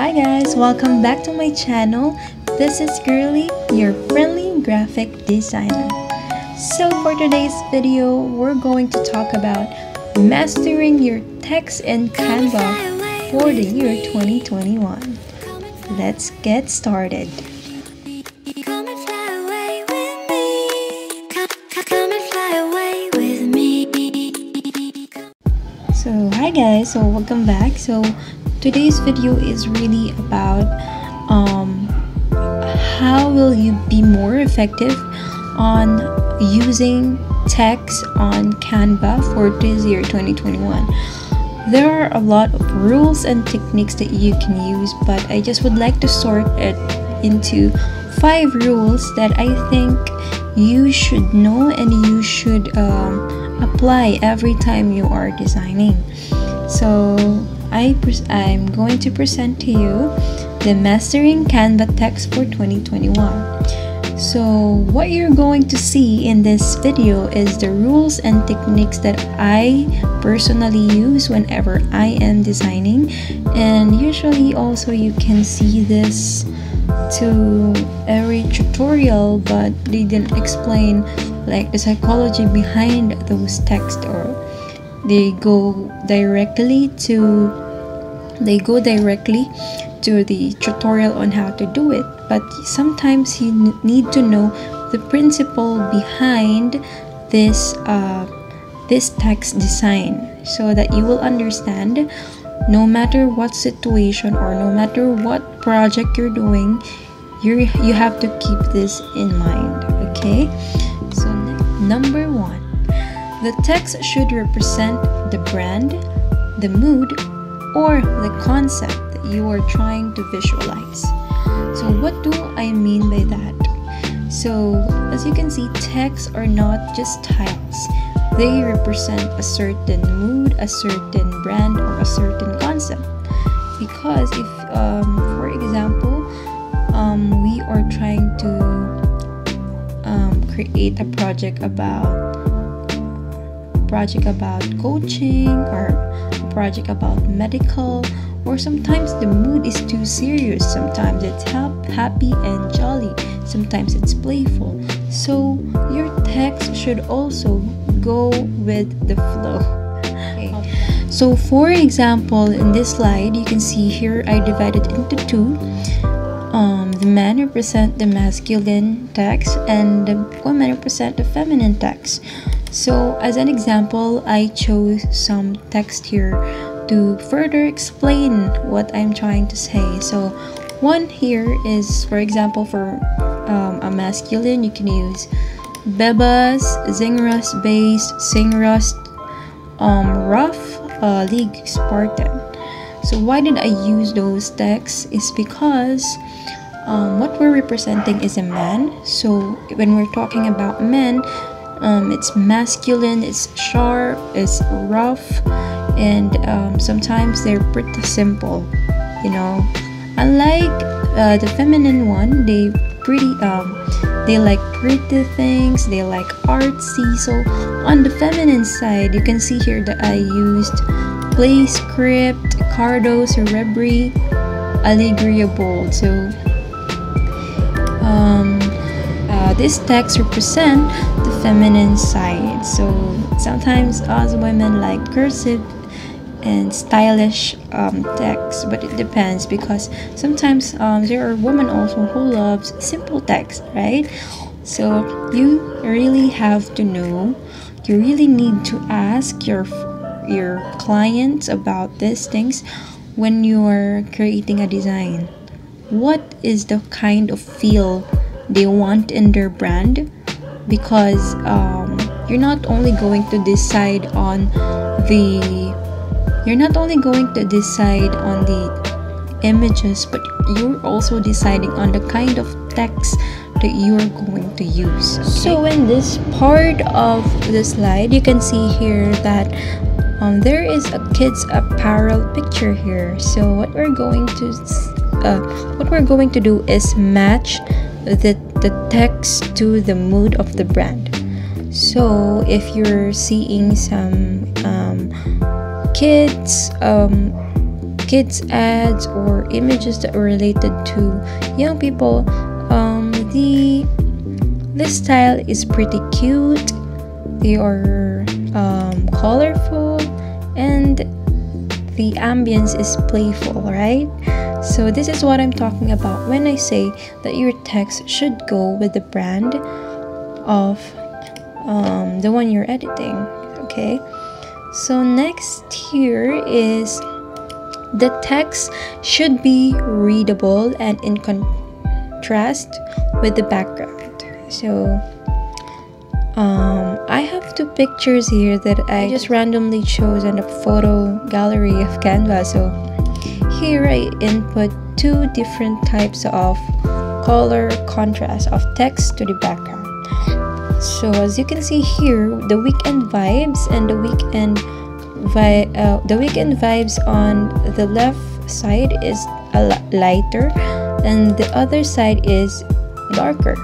Hi guys, welcome back to my channel. This is Girlie, your friendly graphic designer. So for today's video, we're going to talk about mastering your text in Canva for the year 2021. Let's get started. So hi guys, so welcome back. So today's video is really about how will you be more effective on using text on Canva for this year 2021. There are a lot of rules and techniques that you can use, but I just would like to sort it into 5 rules that I think you should know and you should apply every time you are designing. So I'm going to present to you the Mastering Canva Text for 2021. So what you're going to see in this video is the rules and techniques that I personally use whenever I am designing, and usually also you can see this to every tutorial, but they didn't explain like the psychology behind those texts, or they go directly to the tutorial on how to do it. But sometimes you need to know the principle behind this text design, so that you will understand no matter what situation or no matter what project you're doing, you have to keep this in mind. Okay, so number 1, the text should represent the brand, the mood, or the concept that you are trying to visualize. So what do I mean by that? So as you can see, texts are not just tiles. They represent a certain mood, a certain brand, or a certain concept. Because if, for example, we are trying to create a project about coaching, or a project about medical, or sometimes the mood is too serious, sometimes it's happy and jolly, sometimes it's playful. So your text should also go with the flow. Okay. So for example, in this slide you can see here I divided into 2. The man represent the masculine text and the woman represent the feminine text. So as an example, I chose some text here to further explain what I'm trying to say. So one here is, for example, for a masculine, you can use Bebas, Zingrust Base, Singrust, Rough, League Spartan. So why did I use those texts? Is because what we're representing is a man. So when we're talking about men, it's masculine, it's sharp, it's rough, and sometimes they're pretty simple, you know. Unlike the feminine one, they like pretty things, they like artsy. So on the feminine side, you can see here that I used play script, cardo, cerebri, allegria bold. So this text represent the feminine side. So sometimes us women like cursive and stylish text, but it depends, because sometimes there are women also who loves simple text, right? So you really have to know, you really need to ask your clients about these things when you are creating a design. What is the kind of feel they want in their brand? Because you're not only going to decide on the images, but you're also deciding on the kind of text that you're going to use. Okay? So in this part of the slide, you can see here that there is a kids apparel picture here. So what we're going to do is match the text to the mood of the brand. So if you're seeing some kids kids ads or images that are related to young people, this style is pretty cute. They are colorful, and the ambience is playful, right? So this is what I'm talking about when I say that your text should go with the brand of the one you're editing. Okay, so next here is the text should be readable and in contrast with the background. So I have two pictures here that I just randomly chose on the photo gallery of Canva. So here I input two different types of color contrast of text to the background. So as you can see here, the weekend vibes and the weekend vibes on the left side is lighter and the other side is darker.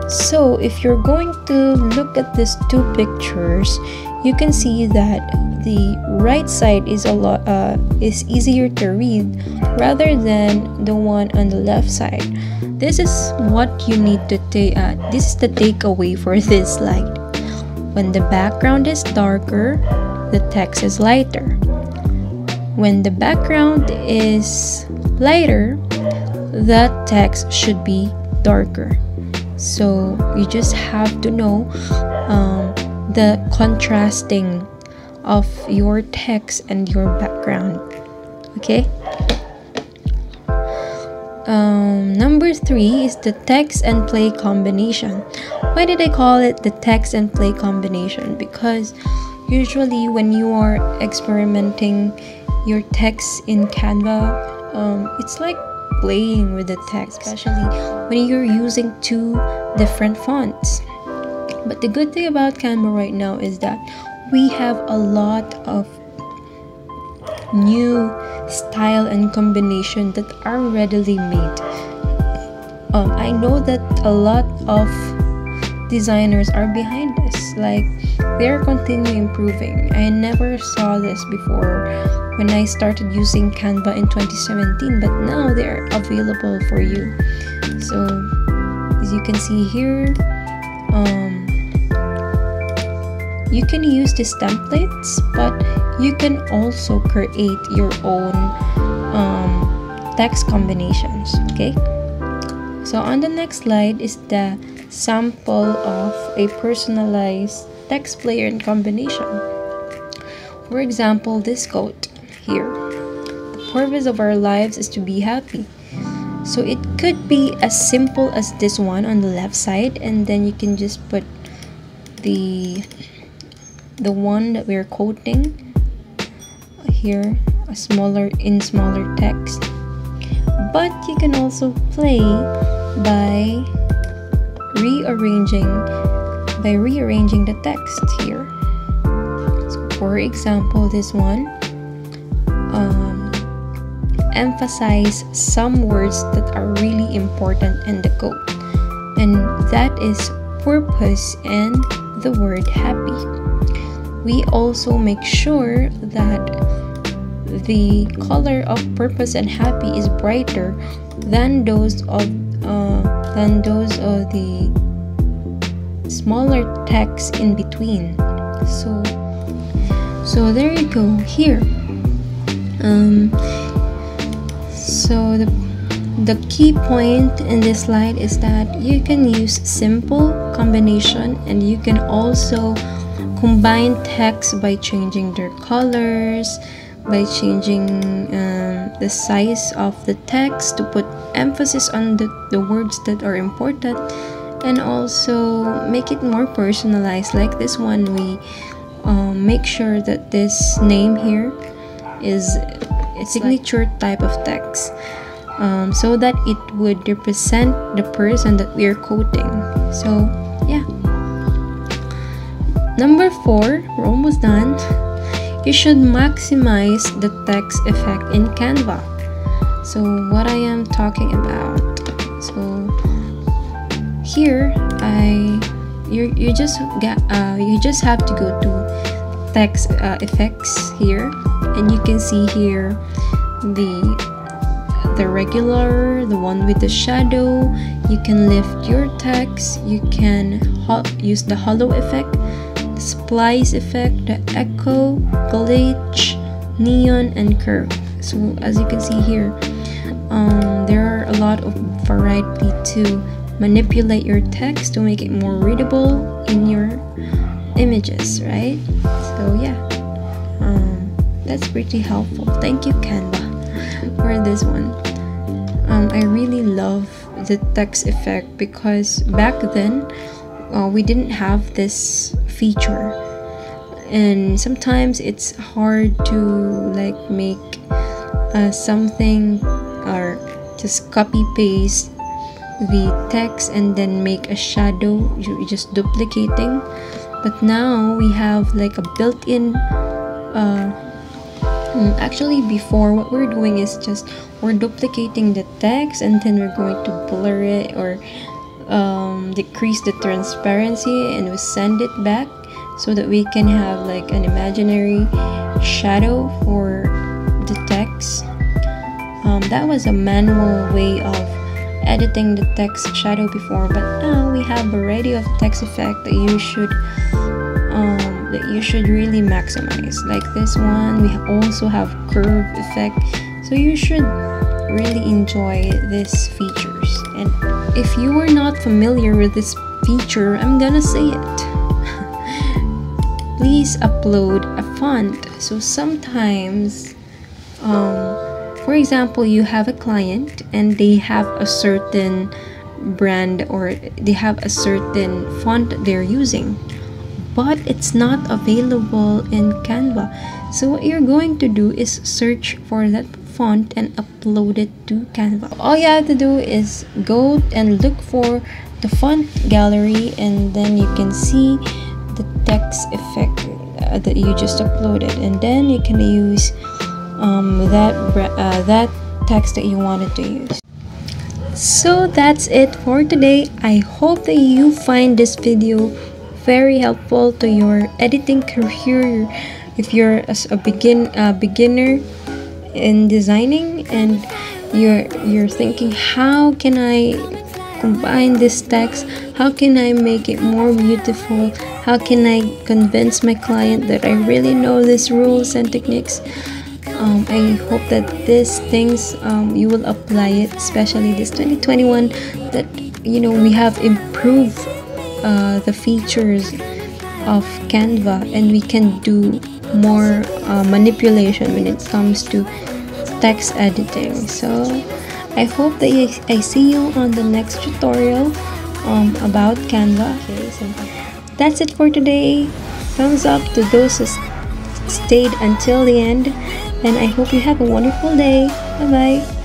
So if you're going to look at these two pictures, you can see that the right side is easier to read rather than the one on the left side. This is what you need to this is the takeaway for this slide. When the background is darker, the text is lighter. When the background is lighter, the text should be darker. So you just have to know the contrasting of your text and your background. Okay. Number 3 is the text and play combination. Why did I call it the text and play combination? Because usually when you are experimenting your text in Canva, it's like playing with the text, especially when you're using two different fonts. But the good thing about Canva right now is that we have a lot of new style and combination that are readily made. I know that a lot of designers are behind this, like they're continually improving. I never saw this before when I started using Canva in 2017, but now they're available for you. So as you can see here, you can use these templates, but you can also create your own text combinations. Okay, so on the next slide is the sample of a personalized text player and combination. For example, this quote here: the purpose of our lives is to be happy. So it could be as simple as this one on the left side, and then you can just put the one that we're quoting here, smaller text. But you can also play by rearranging the text here. So for example, this one emphasize some words that are really important in the quote, and that is purpose and the word happy. We also make sure that the color of purpose and happy is brighter than those of the smaller text in between. So there you go here. So the key point in this slide is that you can use simple combination, and you can also combine text by changing their colors, by changing the size of the text to put emphasis on the words that are important, and also make it more personalized. Like this one, we make sure that this name here is a signature type of text, so that it would represent the person that we are quoting. So yeah. Number 4, we're almost done. You should maximize the text effect in Canva. So what I am talking about, so here you just have to go to text effects here, and you can see here the regular, the one with the shadow. You can lift your text. You can use the hollow effect, the splice effect, the echo, glitch, neon, and curve. So as you can see here, there are a lot of variety to manipulate your text to make it more readable in your images, right? So yeah, that's pretty helpful. Thank you, Canva, for this one. I really love the text effect because back then we didn't have this feature, and sometimes it's hard to like make something or just copy paste the text and then make a shadow. You're just duplicating. But now we have like a built-in actually before, what we're doing is just we're duplicating the text and then we're going to blur it or decrease the transparency, and we send it back so that we can have like an imaginary shadow for the text. That was a manual way of editing the text shadow before, but now we have a variety of text effect that you should really maximize. Like this one, we also have curve effect, so you should really enjoy these features. And if you are not familiar with this feature, I'm gonna say it. Please upload a font. So sometimes for example, you have a client and they have a certain brand or they have a certain font they're using, but it's not available in Canva. So what you're going to do is search for that font and upload it to Canva. All you have to do is go and look for the font gallery, and then you can see the text effect that you just uploaded, and then you can use that text that you wanted to use. So that's it for today. I hope that you find this video very helpful to your editing career. If you're a beginner in designing and you're thinking, how can I combine this text, how can I make it more beautiful, how can I convince my client that I really know these rules and techniques, I hope that these things you will apply it, especially this 2021, that we have improved the features of Canva, and we can do more manipulation when it comes to text editing. So I hope that I see you on the next tutorial about Canva. Okay, so that's it for today. Thumbs up to those who stayed until the end, and I hope you have a wonderful day. Bye bye.